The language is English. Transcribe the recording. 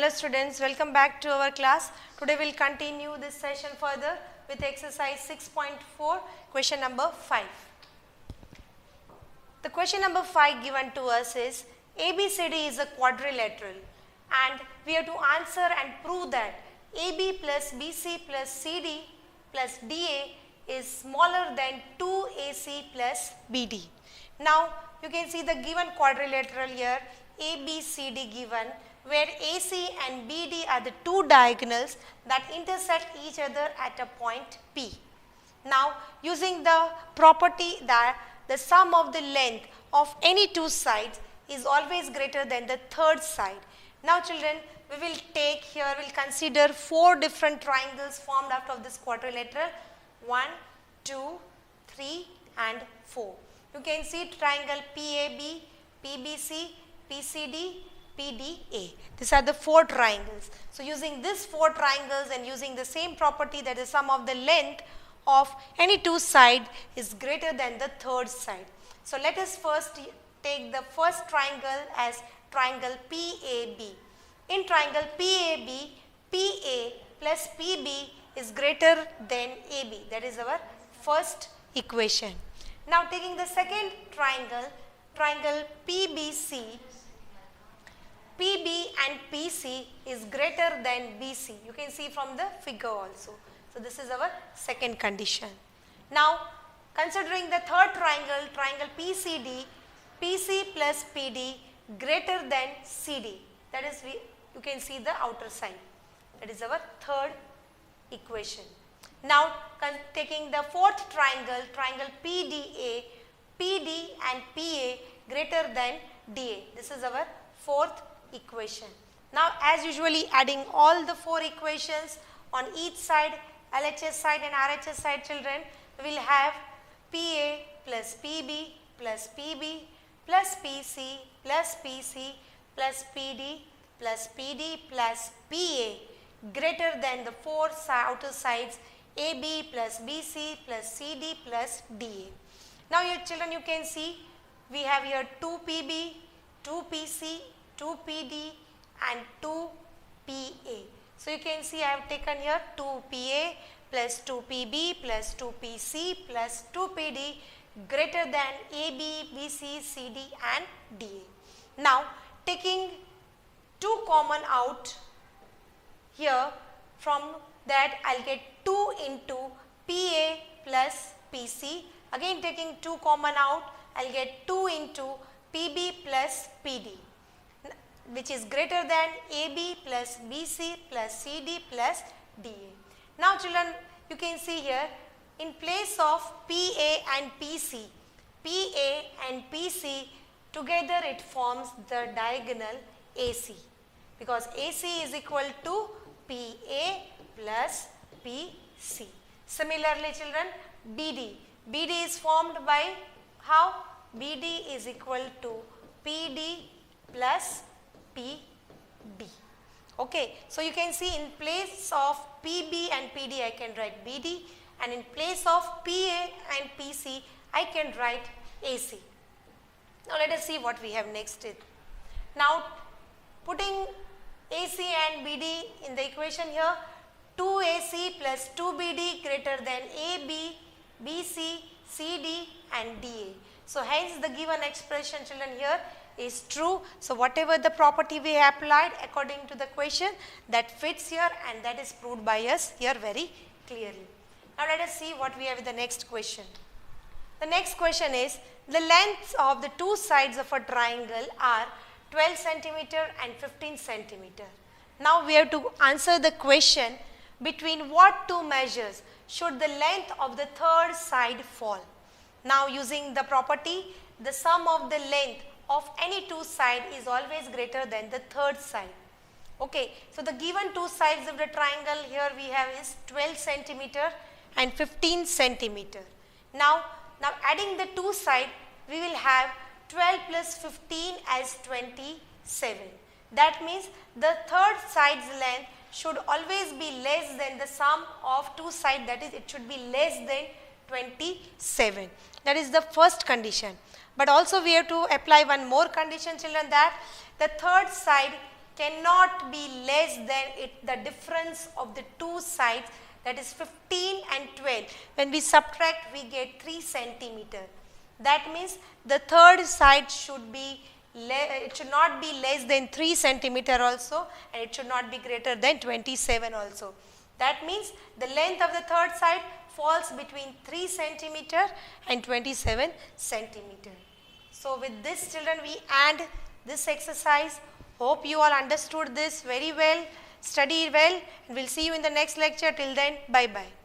Hello students, welcome back to our class. Today we will continue this session further with exercise 6.4, question number 5. The question number 5 given to us is ABCD is a quadrilateral and we have to answer and prove that AB plus BC plus CD plus DA is smaller than 2AC plus BD. Now you can see the given quadrilateral here, ABCD given, where AC and BD are the two diagonals that intersect each other at a point P. Now using the property that the sum of the length of any two sides is always greater than the third side. Now children, we will take here, we will consider four different triangles formed out of this quadrilateral, 1, 2, 3 and 4. You can see triangle PAB, PBC, PCD, PDA. These are the four triangles. So using these four triangles and using the same property, that is sum of the length of any two sides is greater than the third side. So let us first take the first triangle as triangle PAB. In triangle PAB, PA plus PB is greater than AB. That is our first equation. Now taking the second triangle, triangle PBC, PB and PC is greater than BC. You can see from the figure also. So this is our second condition. Now considering the third triangle, triangle PCD, PC plus PD greater than CD. That is, you can see the outer side. That is our third equation. Now taking the fourth triangle, triangle PDA, PD and PA greater than DA. This is our fourth equation. Now as usually adding all the four equations on each side, LHS side and RHS side children, we will have PA plus PB plus PB plus PC plus PC plus PD plus PD plus PA greater than the four outer sides AB plus BC plus CD plus DA. Now your children, you can see we have here 2 PB, 2 PC, 2 PD and 2 PA. So you can see I have taken here 2 PA plus 2 PB plus 2 PC plus 2 PD greater than AB, BC, CD and DA. Now taking 2 common out here, from that I will get 2 into PA plus PC. Again taking 2 common out, I will get 2 into PB plus PD, which is greater than AB plus BC plus CD plus DA. Now children, you can see here in place of PA and PC, PA and PC together it forms the diagonal AC, because AC is equal to PA plus PC. Similarly children, BD. BD is formed by how? BD is equal to PD plus PB. Okay, so you can see in place of PB and PD I can write BD, and in place of PA and PC I can write AC. Now let us see what we have next. Now putting AC and BD in the equation here, 2AC plus 2BD greater than AB, BC, CD and DA. So hence the given expression children here is true. So whatever the property we applied according to the question, that fits here and that is proved by us here very clearly. Now let us see what we have in the next question. The next question is, the lengths of the two sides of a triangle are 12 centimeter and 15 centimeter. Now we have to answer the question, between what two measures should the length of the third side fall? Now using the property, the sum of the length of any two sides is always greater than the third side. Okay, so the given two sides of the triangle here we have is 12 centimeter and 15 centimeter. Now adding the two sides, we will have 12 plus 15 as 27. That means the third side's length should always be less than the sum of two sides, that is it should be less than 27. That is the first condition. But also we have to apply one more condition children, that the third side cannot be less than the difference of the two sides, that is 15 and 12. When we subtract, we get 3 centimeter. That means the third side should be, it should not be less than 3 centimeter also, and it should not be greater than 27 also. That means the length of the third side falls between 3 centimeter and 27 centimeter. So with this, children, we end this exercise. Hope you all understood this very well, study well, and we'll see you in the next lecture. Till then, bye-bye.